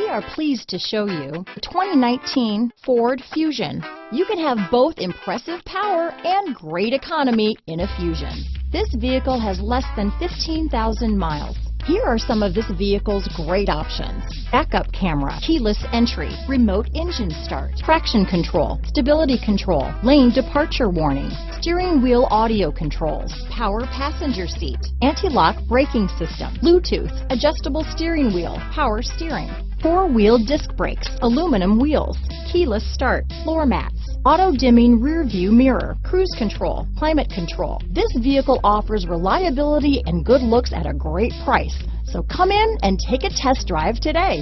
are pleased to show you the 2019 Ford Fusion. You can have both impressive power and great economy in a Fusion. This vehicle has less than 15,000 miles. Here are some of this vehicle's great options: backup camera, keyless entry, remote engine start, traction control, stability control, lane departure warning, steering wheel audio controls, power passenger seat, anti-lock braking system, Bluetooth, adjustable steering wheel, power steering, four-wheel disc brakes, aluminum wheels, keyless start, floor mats, auto-dimming rear view mirror, cruise control, climate control. This vehicle offers reliability and good looks at a great price. So come in and take a test drive today.